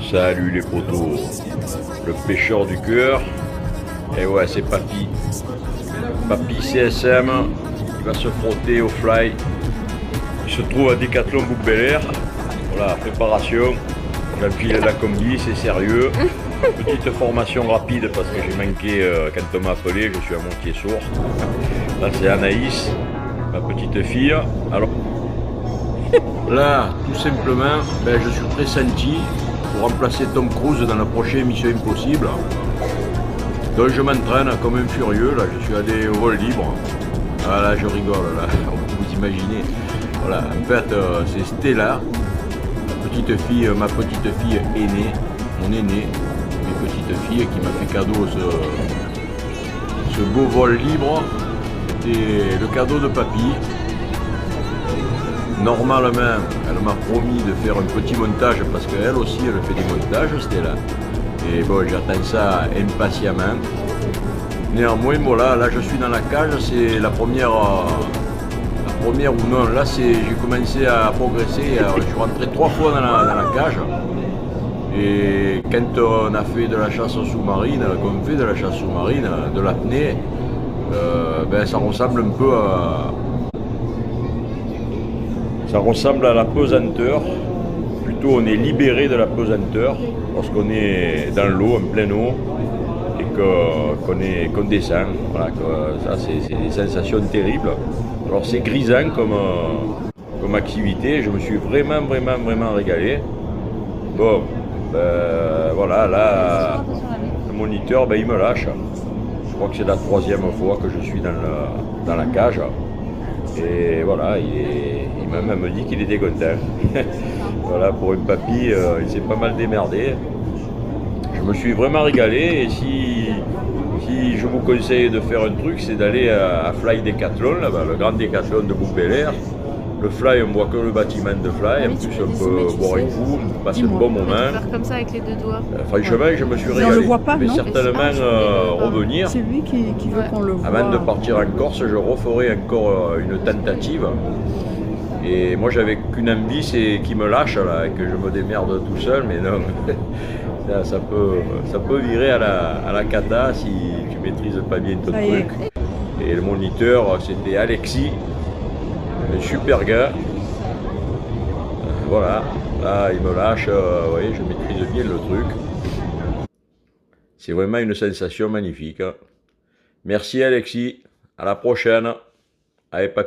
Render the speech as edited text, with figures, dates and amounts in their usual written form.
Salut les potos, le pêcheur du cœur. Et ouais, c'est Papy. Papy CSM, il va se frotter au fly. Il se trouve à Decathlon Bouc-Bel-Air. Voilà, préparation. J'enfile la combi, c'est sérieux. Petite formation rapide parce que j'ai manqué quand on m'a appelé, je suis à moitié sourd. Là c'est Anaïs, ma petite fille. Alors là, tout simplement, je suis pressenti pour remplacer Tom Cruise dans la prochaine Mission Impossible. Donc je m'entraîne comme un furieux, là je suis allé au vol libre. Ah là je rigole, là, vous imaginez. Voilà, en fait c'est Stella, ma petite fille aînée, mon aînée, mes petites filles qui m'a fait cadeau ce beau vol libre. C'était le cadeau de Papy. Normalement, elle m'a promis de faire un petit montage parce qu'elle aussi elle fait des montages, Stella. Et bon, j'attends ça impatiemment. Néanmoins, voilà, là je suis dans la cage, c'est la première ou non. Là, j'ai commencé à progresser. Je suis rentré 3 fois dans la cage. Et quand on a fait de la chasse sous-marine, qu'on fait de la chasse sous-marine, de l'apnée, ça ressemble un peu à... Ça ressemble à la pesanteur. Plutôt, on est libéré de la pesanteur lorsqu'on est dans l'eau, en pleine eau, et qu'on descend. Voilà, ça, c'est des sensations terribles. Alors, c'est grisant comme activité. Je me suis vraiment régalé. Bon, voilà, là, le moniteur, il me lâche. Je crois que c'est la 3e fois que je suis dans la cage. Et voilà, il m'a même dit qu'il était content. Voilà, pour un papy, il s'est pas mal démerdé. Je me suis vraiment régalé. Et si je vous conseille de faire un truc, c'est d'aller à Fly Decathlon, là-bas, le grand Decathlon de Bouc-Bel-Air. Le fly, on voit que le bâtiment de fly. En plus, on peut boire un coup, passer un bon moment. Faire comme ça avec les 2 doigts. Franchement, je me suis régalé. On le voit pas, je vais non certainement revenir. C'est lui qui veut qu'on le voit. Avant de partir en Corse, je referai encore une tentative. Et moi, j'avais qu'une envie, c'est qu'il me lâche là, et que je me démerde tout seul. Mais non, ça peut virer à la cata si tu maîtrises pas bien ton truc. Et le moniteur, c'était Alexis. Un super gars. Voilà, là il me lâche, vous voyez, je maîtrise bien le truc. C'est vraiment une sensation magnifique. Merci Alexis, à la prochaine. Allez papy.